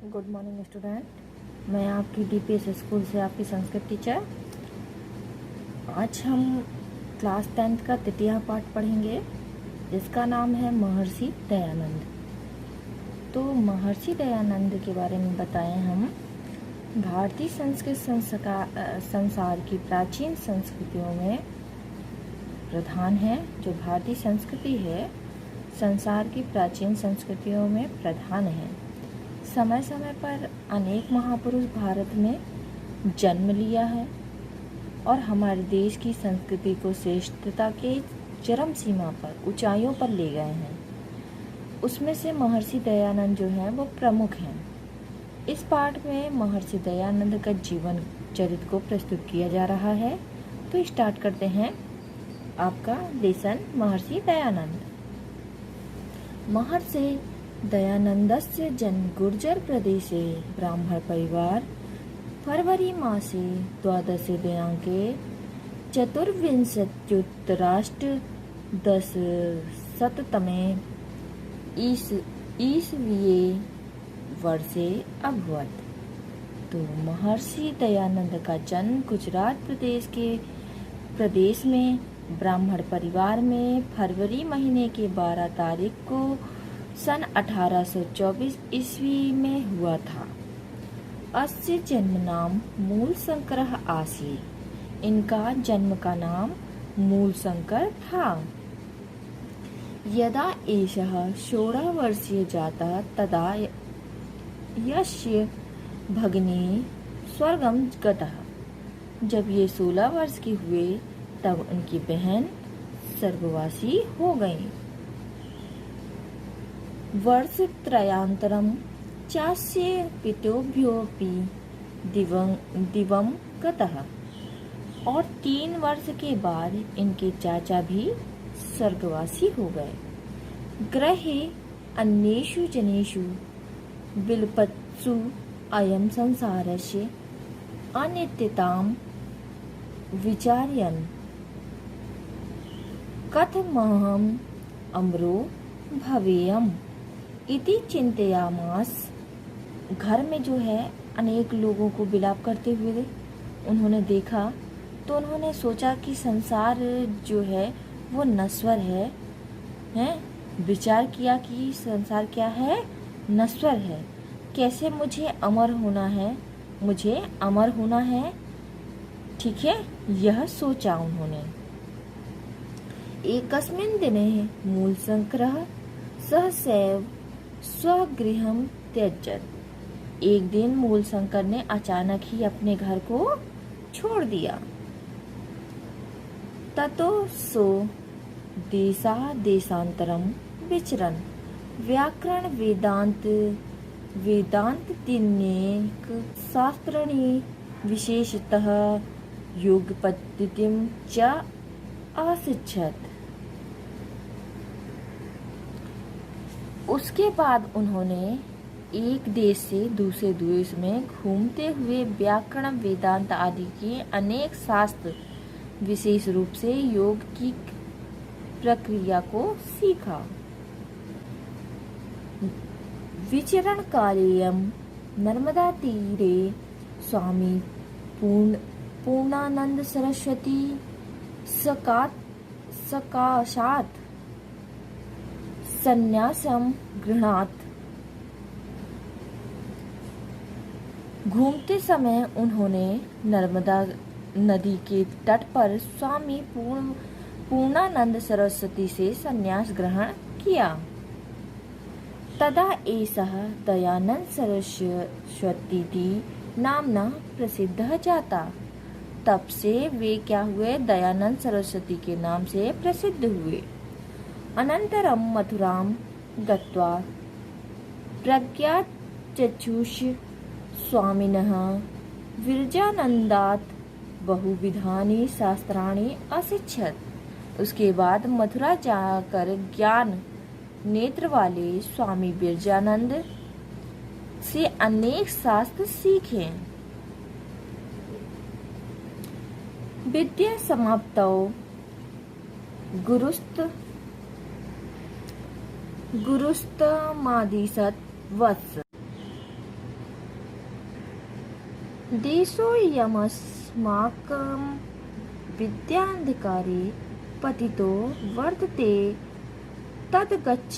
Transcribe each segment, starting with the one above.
Good morning student. मैं आपकी DPS school से आपकी संस्कृत टीचर। आज हम क्लास 10th का तृतीय पाठ पढ़ेंगे जिसका नाम है महर्षि दयानंद। तो महर्षि दयानंद के बारे में बताएं हम। भारतीय संस्कृत संसार की प्राचीन संस्कृतियों में प्रधान है। जो भारतीय संस्कृति है संसार की प्राचीन संस्कृतियों में प्रधान है। समय समय पर अनेक महापुरुष भारत में जन्म लिया है और हमारे देश की संस्कृति को श्रेष्ठता के चरम सीमा पर ऊंचाइयों पर ले गए हैं। उसमें से महर्षि दयानंद जो हैं वो प्रमुख हैं। इस पाठ में महर्षि दयानंद का जीवन चरित्र को प्रस्तुत किया जा रहा है। तो स्टार्ट करते हैं आपका लेसन महर्षि दयानंद। महर्षि दयानन्दस्य जन्म गुर्जर प्रदेशे ब्राह्मण परिवार फरवरी मासे 12 दिनाङ्के चतुर्विंशत्युत्तराष्टदशशततमे ईस्वीये वर्षे अभवत्। तो महर्षि दयानंद का जन्म गुजरात प्रदेश में ब्राह्मण परिवार में फरवरी महीने के 12 तारीख को सन 1824 ईस्वी में हुआ था। अस्य जन्म नाम मूल शंकर आसी। इनका जन्म का नाम मूल शंकर था। यदा एषः 16 वर्षीय जातः तदा यस्य भगिनी स्वर्गं गतः। जब ये 16 वर्ष के हुए तब उनकी बहन स्वर्गवासी हो गई। वर्षत्रयानन्तरं चास्य पितृभ्योऽपि दिवं गतः। और 3 वर्ष के बाद इनके चाचा भी स्वर्गवासी हो गए। गृहे अन्येषु जनेषु विलपत्सु अयं संसारस्य अनित्यतां विचारयन् कथमहम् अमरो भवेयम् इति चिंतयामास। घर में जो है अनेक लोगों को विलाप करते हुए उन्होंने देखा तो उन्होंने सोचा कि संसार जो है वो नश्वर है। विचार किया कि संसार क्या है, नश्वर है। कैसे मुझे अमर होना है, ठीक है, यह सोचा उन्होंने। एकस्मिन् दिने मूलशंकरः सहसैव स्वगृहं त्यजत्। एक दिन मूलशंकर ने अचानक ही अपने घर को छोड़ दिया। ततो सो देशादेशान्तरं विचरन् व्याकरण वेदांत तीन्येक शास्त्राणि विशेषतः योग पद्धतिं च अशिक्षत। उसके बाद उन्होंने एक देश से दूसरे देश में घूमते हुए व्याकरण वेदांत आदि के अनेक शास्त्र विशेष रूप से योग की प्रक्रिया को सीखा। विचरण कालेयं नर्मदा तीरे स्वामी पूर्णानंद सरस्वती सकाशात संन्यासम गृह्णात। घूमते समय उन्होंने नर्मदा नदी के तट पर स्वामी पूर्णानंद सरस्वती से संन्यास ग्रहण किया। तदा एषः दयानंद सरस्वती नामना प्रसिद्धः जाता। तब से वे क्या हुए, दयानंद सरस्वती के नाम से प्रसिद्ध हुए। अनंतरम मथुरां गत्वा प्रज्ञाचक्षुष स्वामिनः विरजानंदात् बहुविधानि शास्त्राणि अशिक्षत। उसके बाद मथुरा जाकर ज्ञान नेत्र वाले स्वामी विरजानंद से अनेक शास्त्र सीखे। विद्या समाप्तौ गुरुस्तमादिशत वत्स। देशोऽयमस्माकं विद्यान्धकारे पतितो वर्तते तद्गच्छ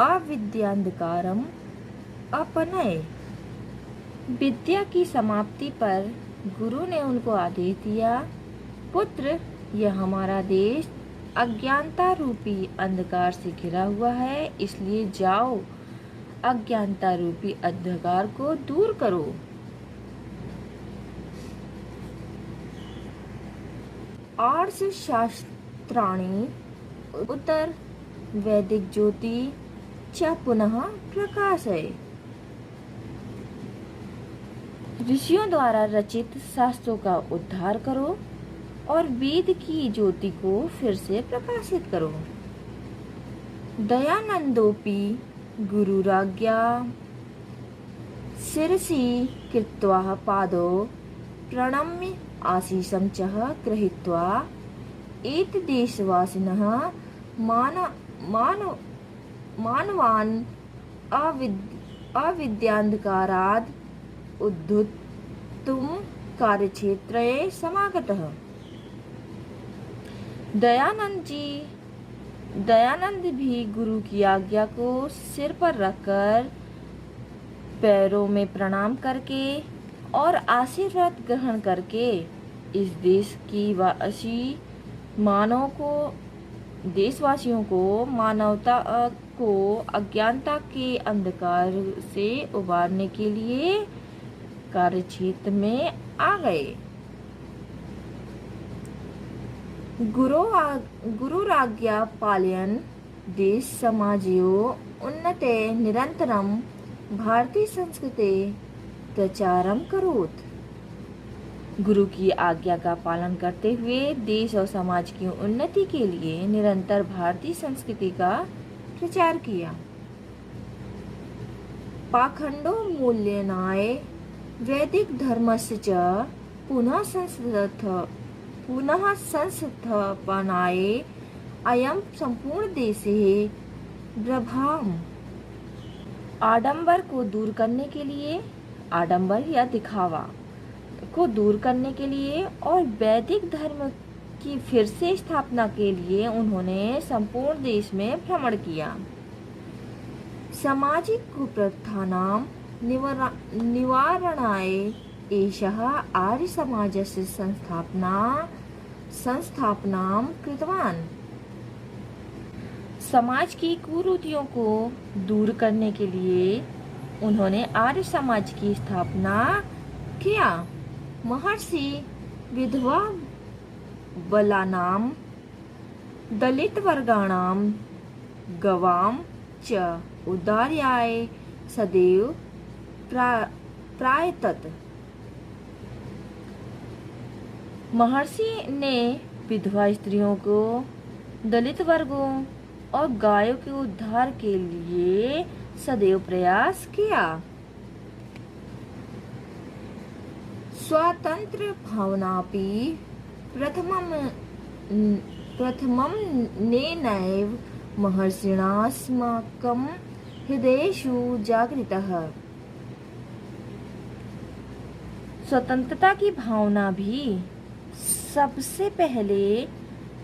अविद्यान्धकारम अपनय। विद्या की समाप्ति पर गुरु ने उनको आदेश दिया, पुत्र, यह हमारा देश अज्ञानता रूपी अंधकार से घिरा हुआ है, इसलिए जाओ अज्ञानता रूपी अंधकार को दूर करो। आर्ष शास्त्राणि उत्तर वैदिक ज्योति च पुनः प्रकाशय। ऋषियों द्वारा रचित शास्त्रों का उद्धार करो और वेद की ज्योति को फिर से प्रकाशित करो। दयानंदोपि गुरुराज्ञा शिरसि कृत्वा पादौ प्रणम्य आशीषं च गृहीत्वा एत देशवासिनः मानवान् अविद्यान्धकाराद् उद्धुत्तुं कार्यक्षेत्रे समागतः। दयानंद भी गुरु की आज्ञा को सिर पर रखकर, पैरों में प्रणाम करके और आशीर्वाद ग्रहण करके इस देशवासियों को मानवता को अज्ञानता के अंधकार से उबारने के लिए कार्यक्षेत्र में आ गए। गुरुराज्ञा पालयन् देश समाजयो उन्नते निरंतरम भारतीय संस्कृते प्रचारम करोत्। गुरु की आज्ञा का पालन करते हुए देश और समाज की उन्नति के लिए निरंतर भारतीय संस्कृति का प्रचार किया। पाखंडो मूल्यनाय वैदिक धर्मस्य च पुनः संस्थापनाय अयं संपूर्ण देशे प्रभाम। आडंबर को दूर करने के लिए, आडंबर या दिखावा को दूर करने के लिए और वैदिक धर्म की फिर से स्थापना के लिए उन्होंने संपूर्ण देश में भ्रमण किया। सामाजिक कुप्रथानां निवारणाय एषः आर्य समाजस्य संस्थापनां कृतवान्। समाज की कुरीतियों को दूर करने के लिए उन्होंने आर्य समाज की स्थापना किया। महर्षि विधवा बलानां दलित वर्गाणां गवां च उद्धार्याय सदैव प्रायतत। महर्षि ने विधवा स्त्रियों को, दलित वर्गों और गायों के उद्धार के लिए सदैव प्रयास किया। स्वातंत्र्य भावनापि प्रथमं नेनैव महर्षिणास्माकं हृदयेषु जागृतः। स्वतंत्रता की भावना भी सबसे पहले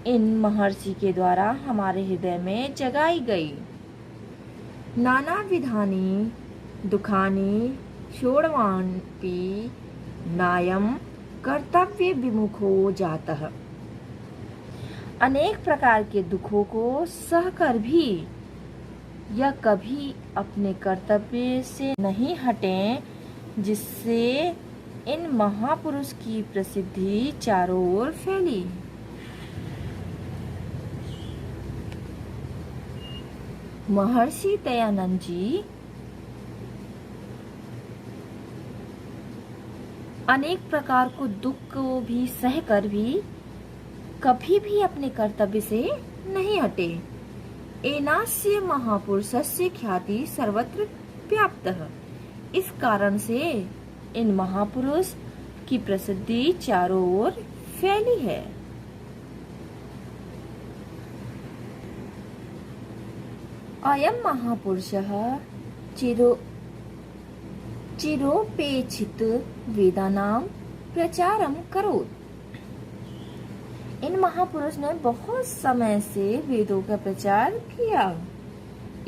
इन महर्षि के द्वारा हमारे हृदय में जगाई गई। नाना विधानि दुखानि शोणवान्पि नायम कर्तव्य विमुखो जातः। अनेक प्रकार के दुखों को सहकर भी यह कभी अपने कर्तव्य से नहीं हटें, जिससे इन महापुरुष की प्रसिद्धि चारों ओर फैली। महर्षि दयानंद जी अनेक प्रकार को दुख को भी सहकर भी कभी भी अपने कर्तव्य से नहीं हटे। एनास्य महापुरुषस्य ख्याति सर्वत्र व्याप्तः। इस कारण से इन महापुरुष की प्रसिद्धि चारों ओर फैली है। अयं महापुरुषः चिरोपेक्षित वेदानां प्रचारम करोत्। इन महापुरुष ने बहुत समय से वेदों का प्रचार किया।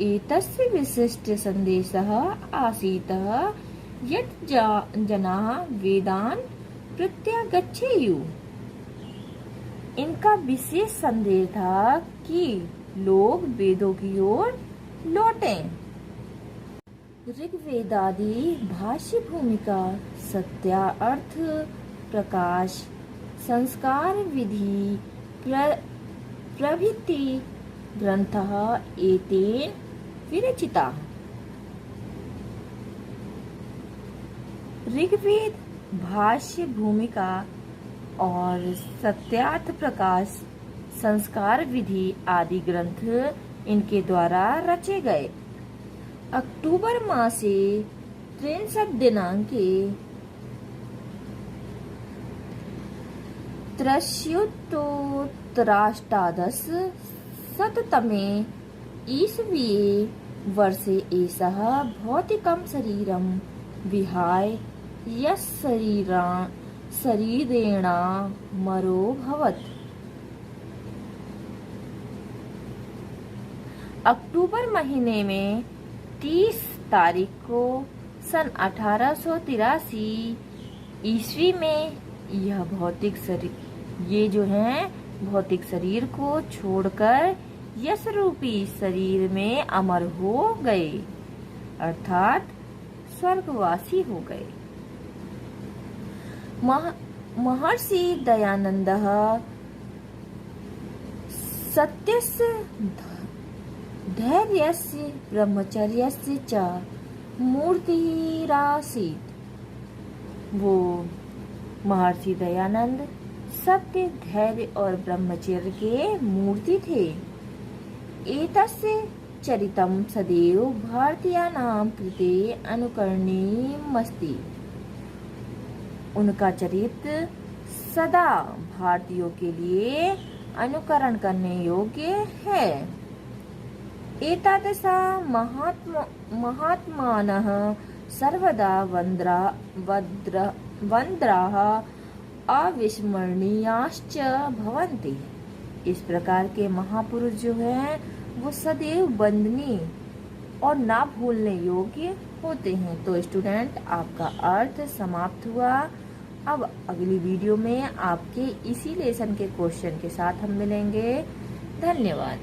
एतस्य विशिष्ट संदेशः आसीत् यत् जनाः वेदान् प्रत्यागच्छेयुः। इनका विशेष संदेश था कि लोग वेदों की ओर लौटें। ऋग्वेदादि भाष्य भूमिका, सत्यार्थ प्रकाश, संस्कार विधि प्रभृति ग्रंथः एतेन विरचिताः। ऋग्वेद भाष्य भूमिका और सत्यार्थ प्रकाश, संस्कार विधि आदि ग्रंथ इनके द्वारा रचे गए। अक्टूबर मासे 63 दिनांके त्रयोदशोत्तराष्टादशशततमे ईस्वीये वर्षे एषः भौतिकं शरीरं विहाय शरीरेणामरोऽभवत्। अक्टूबर महीने में 30 तारीख को सन 1883 ईस्वी में यह भौतिक शरीर को छोड़कर यश रूपी शरीर में अमर हो गए, अर्थात स्वर्गवासी हो गए। महर्षि दयानंदः सत्यस्य धैर्यस्य ब्रह्मचर्यस्य च मूर्तिरासीत्। वो महर्षि दयानंद सत्य, धैर्य और ब्रह्मचर्य के मूर्ति थे। एतस्य चरितं सदैव भारतीयानां कृते अनुकरणीयमस्ति। उनका चरित्र सदा भारतीयों के लिए अनुकरण करने योग्य है। एतादृशा महात्मानः सर्वदा वन्द्राः अविस्मरणीयाश्च भवन्ति। इस प्रकार के महापुरुष जो हैं वो सदैव वंदनीय और ना भूलने योग्य होते हैं। तो स्टूडेंट, आपका अर्थ समाप्त हुआ। अब अगली वीडियो में आपके इसी लेसन के क्वेश्चन के साथ हम मिलेंगे। धन्यवाद।